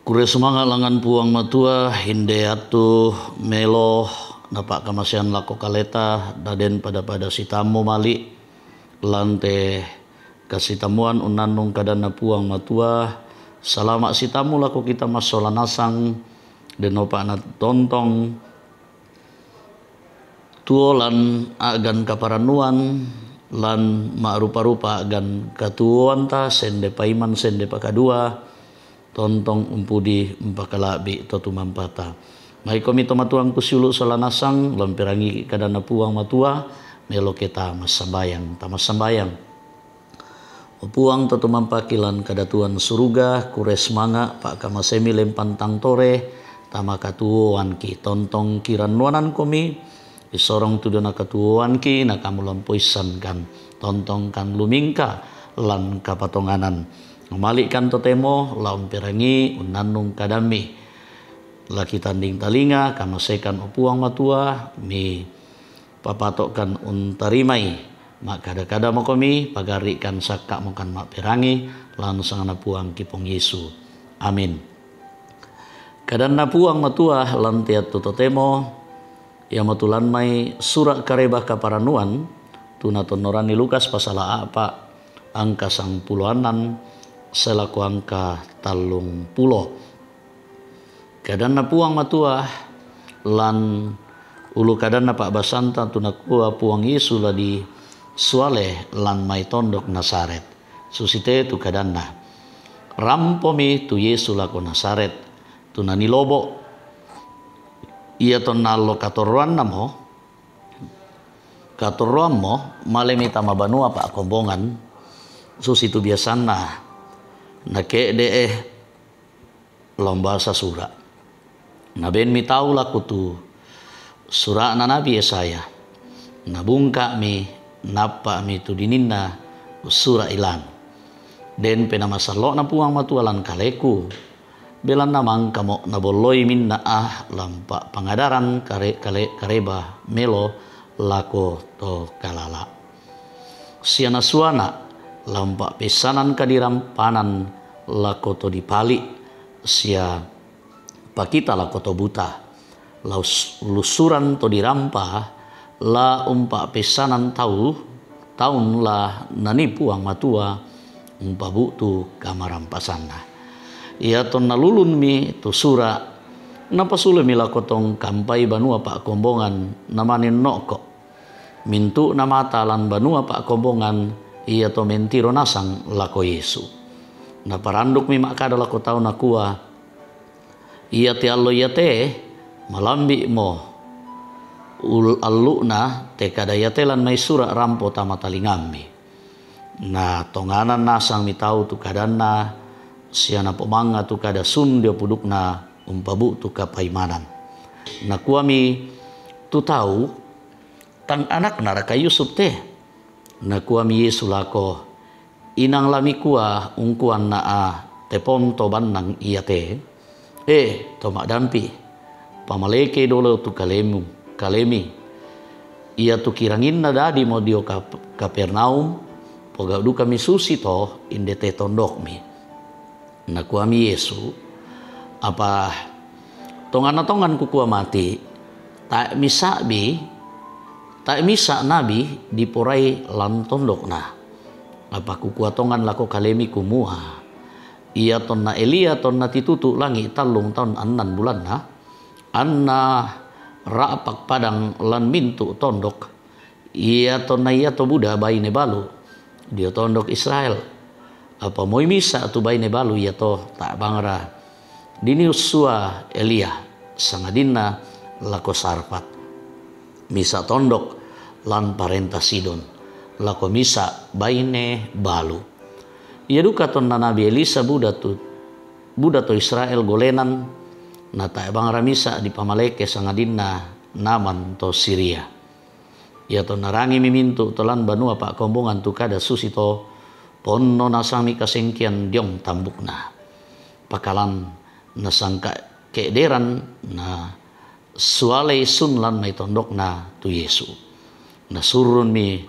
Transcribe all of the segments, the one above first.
Kure semangat langan puang matua hinde atu melo napak kamasian lako kaleta daden pada sitamu mali lante kasitamuan unanung kadana puang matua salama sitamu lako kita masola nasang denopa na tontong tuolan agan kaparanuan lan rupa-rupa agan katuan ta sende paiman sende pakadua tontong umpudi empakalabi totu mampata. Mai komito matuang kusiulu salanasang lampirangi kadana puang matua melo kita masambayang tamasambayang. Puang totu mampakilan kadatuan suruga kures manga pak kamasemi lempantang tore tama katuan ki tontong kiran nuanan komi isorong tudona katuan ki nakamu lampoisan kan tontong kan lumingka lan kapatonganan. Memalikan totemo laum pirangi unanung kadami laki tanding talinga kamasekan opuang matua mi papatokkan untarimai mak kada-kada makomi pagarikan sakak mokan mak pirangi lan sangana puang kipong Yesu. Amin. Kadanna puang matua lan tiatu totemo ya matulan mai surat karebah kaparanuan tunatonorani Lukas pasal apa angka sang puluhanan selaku angka talung pulo. Kadana puang matua lan ulu kadana pak basanta tunakua puang Yesu ladi suale lan mai tondok Nasaret. Susite tu kadana rampomi tu Yesu lako Nasaret tunani lobo ia tonalo katoruan namo malemi tama banua pak kombongan susitu biasana nake de lomba sasura naben mi tau laku tu sura na nabi Yesaya nabungka mi napa mi tu dininna sura ilan den pena masalo na puang matualan kaleku belan namang kamo naboloi minna lampa pangadaran kareba melo lako to kalala siana suana lampa pesanan kadiram panan lakoto dipali sia pakita lakoto buta lusuran to dirampa la umpa pesanan tahun la nani puang matua umpa butu kamarampasana ia ton nalulun mi tu sura napa sule mi lakotong kampai banua pak kombongan namanin noko mintu nama talan banua pak kombongan ia to mentiro nasang lako Yesu. Na paranduk mi makada lako tau nakua. Ia te allo ia te malambi mo aluna te kada ia telan mai sura rampo tama talingambi. Na tonganan nasang mi tau tu kadana siana pomanga tu kada sun dia pudukna umpabu tu kapaimanan. Na kuami tu tau tang anak naraka Yusuf te. Na kuami Yesu lako inang lami kua ungkuan na tepom to banang iya te to dampi pamaleke dolo tu kalemi ia tu kirangin na dadi mo dio Kapernaum poga du kami susi to inde te tondok mi na kuami Yesu apa tongan kukua mati tak misa nabi diporai lan tondok na apa kukuatongan lako kalemi kumua ia tonna Elia tonna titutu langi talung tahun annan bulan na anna rapak padang lan mintu tondok ia tonna ia to buda baine balu dia tondok Israel apa moi misa tu baine balu ia to tak bangra dini usua Elia sangadina lako sarpat misa tondok lan parenta Sidon lako misa baine balu ia duka ton na nabi Elisa buda to Israel golenan na ta bangra misa di pamaleke sangadina naman to Syria ia to narangi mimintu tolan banua pak kombongan tu kada susito ponno nasami kasengkian diong tambukna pakalan nasangka keederan na suale sun lan mai tondok na tu Yesu na surun mi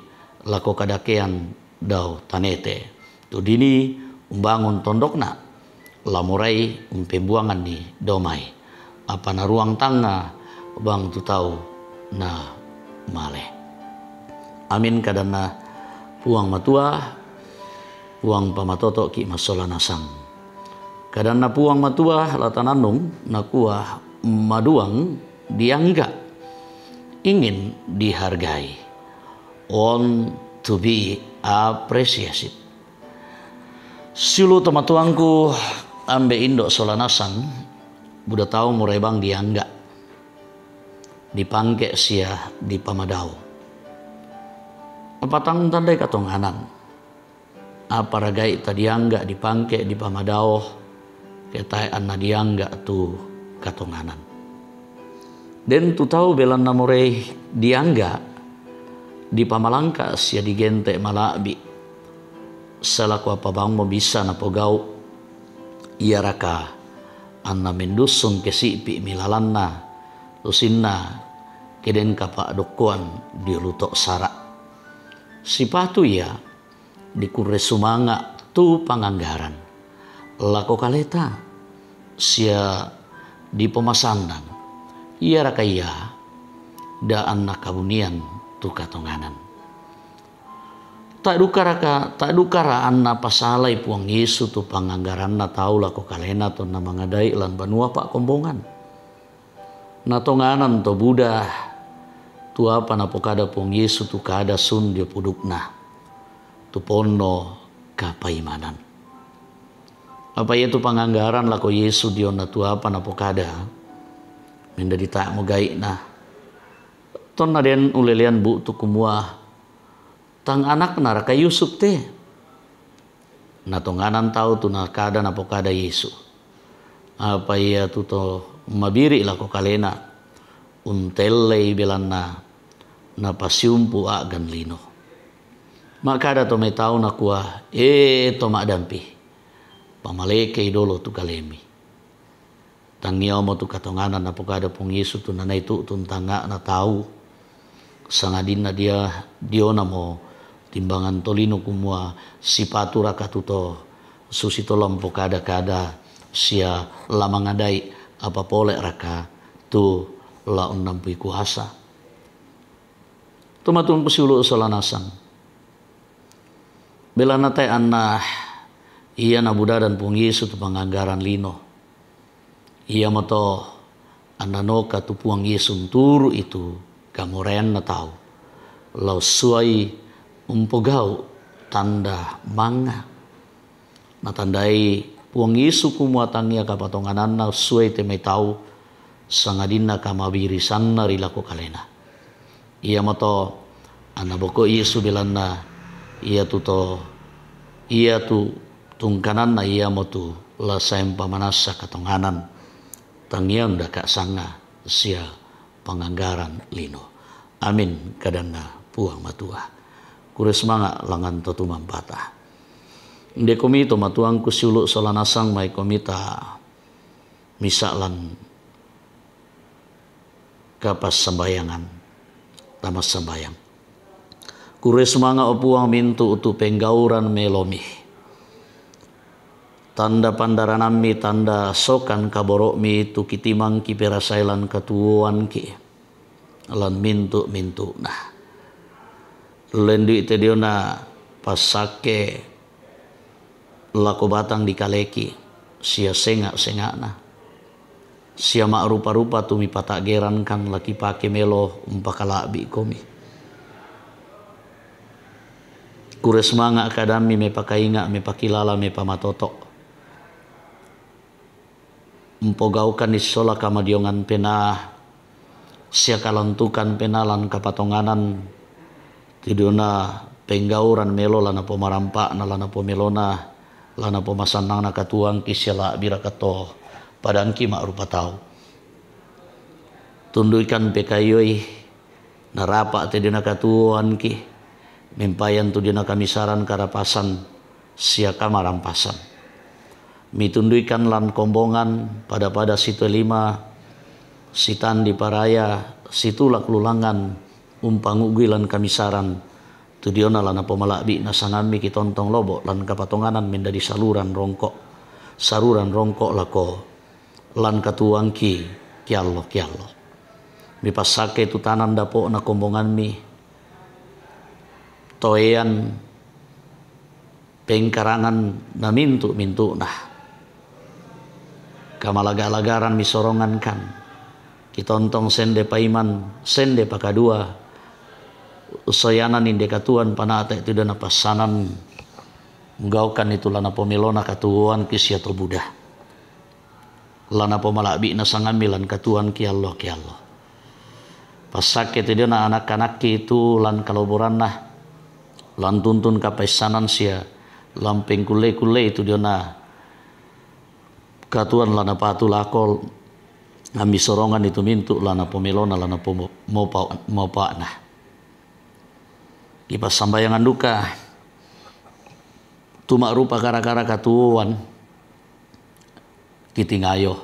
lako kadakean dau tanete tu dini umbangun tondok na lamurai pembuangan ni domai apa na ruang tangga bang tu tahu na male. Amin kadana puang matua puang pamatoto ki masola nasang. Kadana puang matua latananung nakuah maduang diangga ingin dihargai, on to be appreciated. Silu tomatuangku ambe indo solanasang buda tahu murai bang diangga dipangke sia di pamadao apa tang tandai katong anan apa ragai tadiangga dipangke di pamadao ketai anna diangga tu katonganan. Den tu tahu belan namurai diangga di pamalangka sia digente malabi salaku apa bang mo bisa na pogau iya raka anna mendusun kesipi milalanna lusinna keden kapa dokuan di lutok sara sipatu ya dikure sumanga tu panganggaran lako kaleta sia di pemasanan iya raka iya da anna kabunian tu katonganan tak dukara anna pasalai puang Yesu tu panganggaran na tau lako kalena tu na mangadai lan banua pak kombongan na tonganan to Buddha tu apa na pokada puang Yesu tu kada sun dia pudukna tu pono kapaimanan apa ia tu panganggaran lako Yesu dia na tu apa na pokada mendadi tak mo gai na ton na den ulelian bu tu kumua tang anak naraka Yusuf te na tonganan tahu tu na kada na pokada Yesu apa ia tu to mabiri lako kalena untellei belanna na pasiumpu agan lino makada to me tahu na kuah to madampi pamaleke idolo tu kalemi tangiau mo tu katonganan na pokada pung Yesu tu na itu tuntanga na tahu sangadin na dia na mo timbangan tolino kumua sipatu raka tuto susito lampo kada sia lamangadai apa pole raka tu la unampui kuasa tumatun pusiulu solanasang belana te anna iya na Buddha dan pung Yesu tu panganggaran lino iya mato anna noka tu puang Yesu turu itu kamoren na tau lau suai umpogau tanda manga natandai puang Yesu kumuatangia kapatonganan na suai temai tau sangadina kamabiri sanna rilako kalena iya mato anaboko Yesu belana iya tu tungkanan na iya motu la saem pamanasa katonganan tangiang daka sanga sia panganggaran lino amin kadana puang matua kure semanga langan to tumampata de komito matuang kusiulu solanasang mai komita misalan kapas sembayangan tamas sembayang kure semanga opuang mintu utu penggauran melomi tanda pandaranami tanda sokan kaborokmi tu kitimang ki perasailan katuan ki lan mintu nah lendu ite diona pasake lako batang di kaleki sia sengak na sia mak rupa-rupa tumi patak geran kan laki pake melo umpakalabi komi kure semanga akadami me pakainga me pakilala me pamatotok empogaukan isola kamadiongan pena sia kalantukan penalan kapatonganan tidona penggauran melo lana pomarampa na lana pomelona lana pomasanang na katuang kisela birakato padangki mak rupa tau tunduikan pekayoi narapa tidona katuan ki mempayan tudina kamisaran karapasan sia kamarampasan mitunduikan lan kombongan pada situ 5 sitan di paraya situlak lulangan umpangugi lan kamisaran tudiona lana pomalabi na sangami kitontong lobo lan kapatonganan mendadi saluran rongkok saruran rongkok lako lan katuang ki kiallo. Mi pasake tu tanan dapo na kombongan mi toean pengkarangan na mintu nah kamalaga-lagaran mi sorongan kan kitontong sende paiman sende pakadua usayanan inde katuan panata itu dana pasanan menggaukan itu lana pomelona katuan kisya to Buddha lana pomalabi na sangamilan katuan ki Allah pasake itu dia na anak-anak itu lan kaloboran nah lan tuntun kapaisanan sia lampeng kule itu dia na katuan lana patu lakol ngambi sorongan itu mintu lana pomelona lana mopa nah kipas sambayangan duka tumak rupa kara-kara katuan kitingayo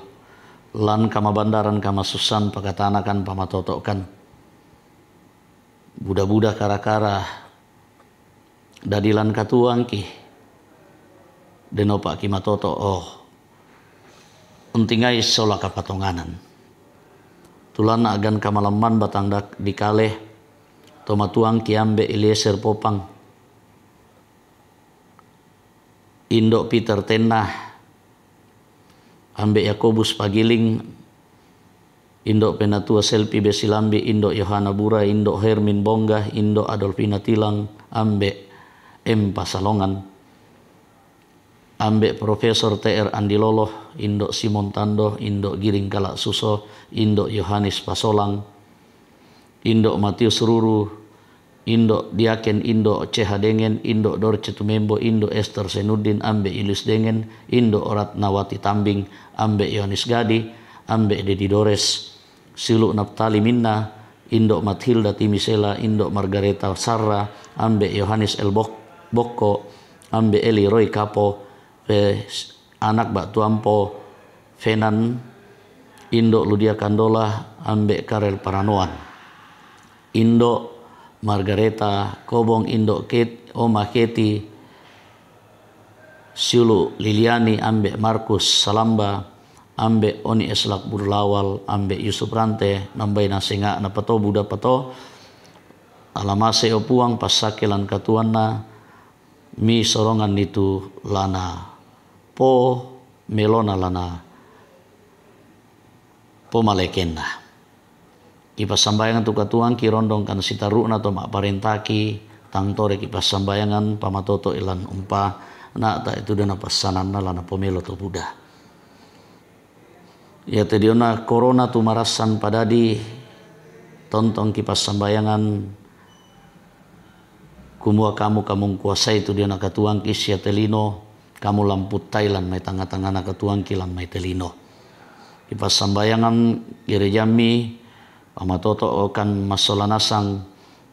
lan kama bandaran kama susan pakatanakan pamatotokan buda-buda kara-kara dadilan katuang ki denopa ki matoto untingai sola kapatonganan tulan agan kamalaman batang dikale tomatuang ki ambe Eliezer popang Indo Peter Tenah ambe Yakobus Pagiling Indo Penatua Selpi Besilambi Indo Yohana Bura Indo Hermin Bongga Indo Adolfina Tilang ambe M Pasalongan ambe Profesor TR Andi Loloh Indo Simon Tando Indo Giring Kalak Suso Indo Yohanes Pasolang Indo Matius Ruru Indo Diaken Indo CH Dengen Indo Dorce Tumembo Indo Esther Senudin ambe Ilus Dengen Indo Orat Nawati Tambing ambe Yohanes Gadi ambe Dedi Dores Silu Naftali Minna Indo Mathilda Timisela Indo Margareta Sarra ambe Yohanes El Bokko ambe Eli Roy Kapo anak Bak Tuampo Fenan Indo Ludia Kandola ambe Karel Paranoan Indo Margareta Kobong Indo Oma Keti Siulu Liliani ambe Markus Salamba ambe Oni Eslak Burlawal ambe Yusuf Rante nambai nasenga na pato Buddha pato alamase opuang pasakelan katuanna mi sorongan itu lana po melona lana po malekenna kipas sambayangan tu katuang kirondong kan sitaruna to mak parentaki tangtore kipas sambayangan pamatoto ilan umpa na ta itu dana pasanan na lana pomelo to Buddha ya tediona corona tu marasan padadi tontong kipas sambayangan kumua kamu kuasai tu dia na katuang kisya telino kamu lamput Thailand mai tanga-tanga na katuang kilan mai telino kipas sambayangan gerejami pamatoto okan masolanasang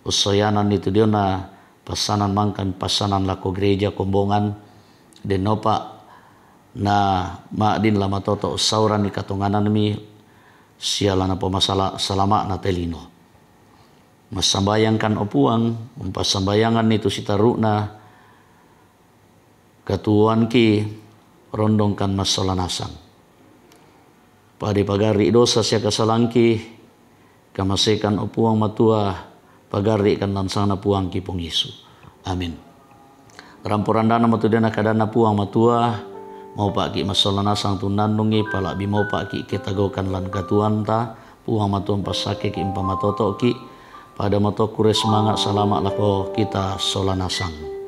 usoyanan itu dia na pasanan mangkan pasanan lako gereja kombongan denopa na maadin lama toto sauran ni katonganan mi sialana pemasala salama na telino masambayangkan opuang umpasambayangan itu sitaruna katuan ki rondongkan masolanasang padi pagari dosa sia kasalangki kamasekan opuang matua pagari kan lansana puang ki pong Yesu amin rampurandana matudena kadana puang matua mau paki masolana sang tunandungi pala bi mau paki ketagokan lan katuanta puang matuang pasake ki impamatoto ki pada mato kure semangat salamat lako kita solana sang